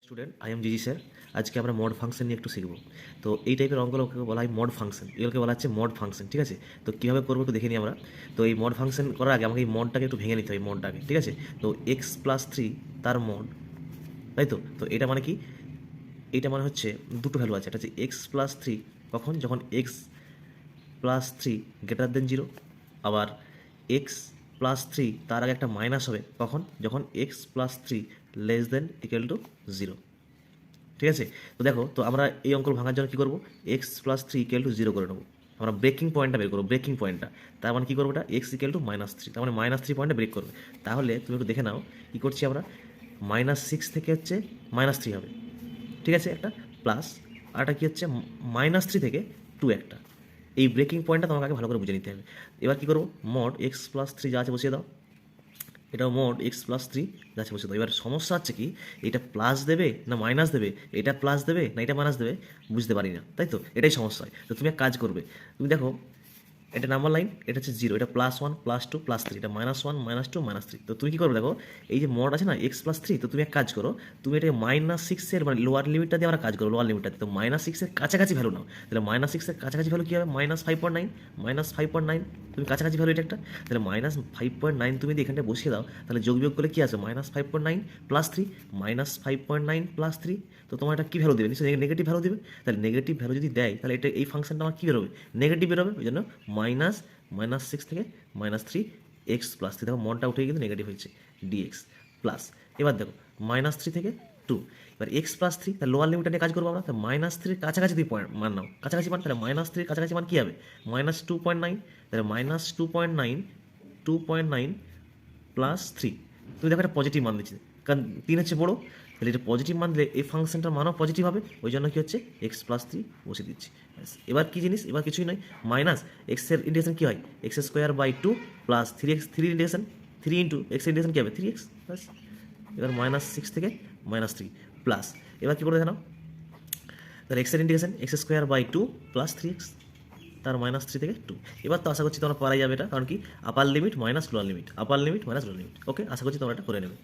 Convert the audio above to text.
Student I am G G sir. আজকে আমরা mod function নিয়ে একটু শিখবো। তো এই টাইপের অঙ্কগুলোকে বলা হয় মড ফাংশন, এগুলোকে বলা হচ্ছে মড ফাংশন। ঠিক আছে, তো কীভাবে করবো একটু দেখে নিই আমরা। তো এই মড ফাংশন করার আগে আমাকে এই মডটাকে একটু ভেঙে নিতে হয়, মডটাকে। ঠিক আছে, তো এক্স প্লাস থ্রি তার মড, তাই তো। তো এটা মানে কি, এইটা মানে হচ্ছে দুটো ভ্যালু আছে, এটা হচ্ছে এক্স প্লাস থ্রি কখন, যখন x plus three greater than zero. আবার এক্স প্লাস থ্রি তার আগে একটা মাইনাস হবে কখন, যখন x plus three less than equal to zero. ঠিক আছে, তো দেখো, তো আমরা এই অঙ্ক ভাঙার জন্য কী করবো, x plus three equal to zero করে নেবো। আমরা ব্রেকিং পয়েন্টটা বের করবো, ব্রেকিং পয়েন্টটা। তার মানে কী করবো, এটা x equal to minus three, তার মানে মাইনাস থ্রি পয়েন্টে ব্রেক করবে। তাহলে তুমি একটু দেখে নাও কী করছি আমরা, মাইনাস সিক্স থেকে হচ্ছে মাইনাস থ্রি হবে। ঠিক আছে, একটা প্লাস, আর একটা কী হচ্ছে মাইনাস থ্রি থেকে টু একটা। এই ব্রেকিং পয়েন্টটা তোমাকে আগে ভালো করে বুঝে নিতে হবে। এবার কী করবো, মড এক্স প্লাস থ্রি যা আছে বসিয়ে দাও, এটাও মোড এক্স প্লাস থ্রি যাচ্ছে বসে। তো এবার সমস্যা হচ্ছে কি, এটা প্লাস দেবে না মাইনাস দেবে, এটা প্লাস দেবে না এটা মাইনাস দেবে, বুঝতে পারি না, তাই তো। এটাই সমস্যা হয়। তো তুমি এক কাজ করবে, তুমি দেখো এটা নাম্বার লাইন, এটা হচ্ছে জিরো, এটা plus one plus two plus three, এটা minus one minus two minus three. তো তুমি কী করবে দেখো, এই যে মড আছে না এক্স প্লাস থ্রি, তো তুমি এক কাজ করো, তুমি এটা মাইনাস সিক্সের মানে লোয়ার লিমিটটা দিয়ে আমরা কাজ করো, লোয়ার লিমিটটা। তো মাইনাস সিক্সের কাছাকাছি ভ্যালু নাও, তাহলে মাইনাস সিক্সের কাছাকাছি ভ্যালু কী হবে, minus five point nine, minus five point nine. তুমি কাছাকাছি ভ্যালু এটা একটা, তাহলে মাইনাস ফাইভ পয়েন্ট নাইন তুমি এখানটা বসিয়ে দাও, তাহলে যোগ বিয়োগ করলে কী আছে, minus five point nine plus three, minus five point nine plus three. তো তোমার এটা কী ভ্যালু দেবে, নিশ্চয়ই নেগেটিভ ভ্যালু দেবে। তাহলে নেগেটিভ ভ্যালু যদি দেয়, তাহলে এটা এই ফাংশনটা আমার কী বেরোবে, নেগেটিভ বেরোবে। ওই জন্য মাইনাস মাইনাস সিক্স থেকে minus three X plus three, দেখো মনটা উঠে কিন্তু নেগেটিভ হয়েছে, ডিএক্স প্লাস। এবার দেখো মাইনাস থ্রি থেকে টু, এবার এক্স প্লাস থ্রি, তাহলে লোয়ার লিমিটটা নিয়ে কাজ করবো আমরা। তাহলে মাইনাস থ্রির কাছাকাছি দুই পয়েন্ট মান নাও, কাছাকাছি মান, তাহলে মাইনাস থ্রির কাছাকাছি মান কী হবে, মাইনাস টু পয়েন্ট নাইন। তাহলে minus two point nine, two point nine plus three. তুমি দেখো এটা পজিটিভ মান দিচ্ছে, কারণ তিন হচ্ছে বড়ো, তাহলে এটা পজিটিভ মান দিলে এই ফাংশনটার মানও পজিটিভ হবে। ওই জন্য কী হচ্ছে, এক্স প্লাস থ্রি বসে দিচ্ছি। এবার কী জিনিস, এবার কিছুই নয়, মাইনাস এক্সের ইন্টিগ্রেশন কী হয়, X square by two plus three X, three integration three into X integration কী হবে, থ্রি এক্স প্লাস। এবার মাইনাস সিক্স থেকে মাইনাস থ্রি প্লাস, এবার কী করে দেখানো, তাহলে এক্সের integration X square by two plus three X, তার মাইনাস থ্রি থেকে টু। এবার তো আশা করছি তোমরা পারাই যাবে এটা, কারণ কি upper limit minus lower limit, upper limit minus lower limit. Okay, আশা করছি তোমরা এটা করে নেবে।